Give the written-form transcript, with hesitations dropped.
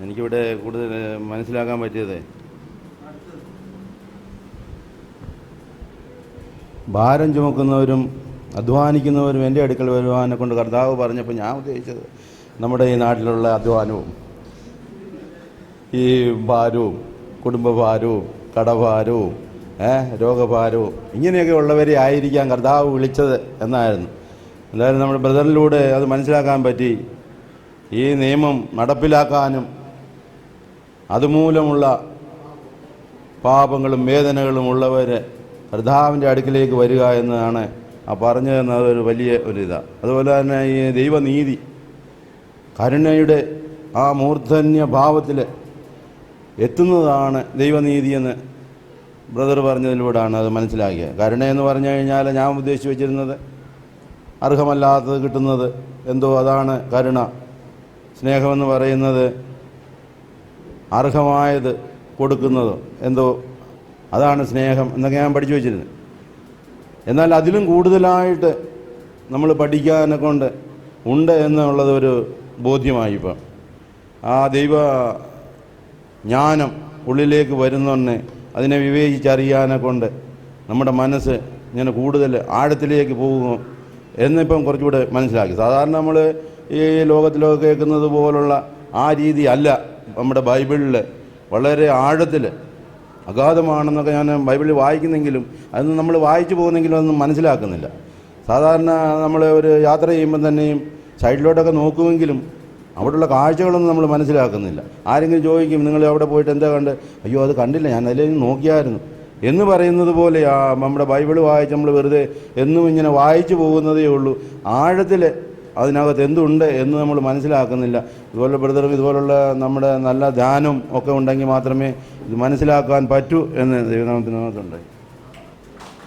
എനിക്കിവിടെ കൂടുതൽ മനസ്സിലാക്കാൻ പറ്റിയത് ഭാരം ചുമക്കുന്നവരും അധ്വാനിക്കുന്നവരും എൻ്റെ അടുക്കൽ വരുവാനെ കൊണ്ട് കർത്താവ് പറഞ്ഞപ്പോൾ ഞാൻ ഉദ്ദേശിച്ചത് നമ്മുടെ ഈ നാട്ടിലുള്ള അധ്വാനവും ഈ ഭാരവും കുടുംബഭാരവും കടഭാരവും രോഗഭാരവും ഇങ്ങനെയൊക്കെ ഉള്ളവരെ ആയിരിക്കാം കർത്താവ് വിളിച്ചത് എന്നായിരുന്നു. എന്തായാലും നമ്മുടെ ബ്രദറിലൂടെ അത് മനസ്സിലാക്കാൻ പറ്റി. ഈ നിയമം നടപ്പിലാക്കാനും അതുമൂലമുള്ള പാപങ്ങളും വേദനകളും ഉള്ളവർ കർത്താവിൻ്റെ അടുക്കിലേക്ക് വരിക എന്നതാണ് ആ പറഞ്ഞു തന്നത്. ഒരു വലിയ ഒരിതാണ്. അതുപോലെ തന്നെ ഈ ദൈവനീതി കരുണയുടെ ആ മൂർധന്യ ഭാവത്തിൽ എത്തുന്നതാണ് ദൈവനീതിയെന്ന് ബ്രദർ പറഞ്ഞതിലൂടെയാണ് അത് മനസ്സിലാക്കിയത്. കരുണയെന്ന് പറഞ്ഞു കഴിഞ്ഞാൽ ഞാൻ ഉദ്ദേശിച്ച് വെച്ചിരുന്നത് അർഹമല്ലാത്തത് കിട്ടുന്നത് എന്തോ അതാണ് കരുണ. സ്നേഹമെന്ന് പറയുന്നത് അർഹമായത് കൊടുക്കുന്നതോ എന്തോ അതാണ് സ്നേഹം എന്നൊക്കെ ഞാൻ പഠിച്ചു വെച്ചിരുന്നത്. എന്നാൽ അതിലും കൂടുതലായിട്ട് നമ്മൾ പഠിക്കാനെ കൊണ്ട് ഉണ്ട് എന്നുള്ളത് ഒരു ബോധ്യമായി. ഇപ്പം ആ ദൈവ ജ്ഞാനം ഉള്ളിലേക്ക് വരുന്നൊന്നെ അതിനെ വിവേചിച്ചറിയാനെ കൊണ്ട് നമ്മുടെ മനസ്സ് ഇങ്ങനെ കൂടുതൽ ആഴത്തിലേക്ക് പോകുമോ എന്നിപ്പം കുറച്ചുകൂടെ മനസ്സിലാക്കി. സാധാരണ നമ്മൾ ഈ ലോകത്തിലൊക്കെ കേൾക്കുന്നത് പോലുള്ള ആ രീതി അല്ല നമ്മുടെ ബൈബിളിൽ. വളരെ ആഴത്തിൽ അഗാധമാണെന്നൊക്കെ ഞാൻ ബൈബിളിൽ വായിക്കുന്നെങ്കിലും അതൊന്നും നമ്മൾ വായിച്ചു പോകുന്നെങ്കിലും അതൊന്നും മനസ്സിലാക്കുന്നില്ല. സാധാരണ നമ്മൾ ഒരു യാത്ര ചെയ്യുമ്പം തന്നെയും സൈഡിലോട്ടൊക്കെ നോക്കുമെങ്കിലും അവിടെയുള്ള കാഴ്ചകളൊന്നും നമ്മൾ മനസ്സിലാക്കുന്നില്ല. ആരെങ്കിലും ചോദിക്കും നിങ്ങൾ അവിടെ പോയിട്ട് എന്താ കണ്ട്, അയ്യോ അത് കണ്ടില്ല, ഞാൻ അതിലേക്ക് നോക്കിയായിരുന്നു എന്ന് പറയുന്നത് പോലെ നമ്മുടെ ബൈബിൾ വായിച്ച് നമ്മൾ വെറുതെ എന്നും ഇങ്ങനെ വായിച്ചു പോകുന്നതേ ഉള്ളൂ. ആഴത്തിൽ അതിനകത്ത് എന്തുണ്ട് എന്ന് നമ്മൾ മനസ്സിലാക്കുന്നില്ല. ഇതുപോലെ ബ്രദറും ഇതുപോലുള്ള നമ്മുടെ നല്ല ധ്യാനം ഒക്കെ ഉണ്ടെങ്കിൽ മാത്രമേ ഇത് മനസ്സിലാക്കാൻ പറ്റൂ എന്ന് ദൈവനാമത്തിനകത്തുണ്ടായി.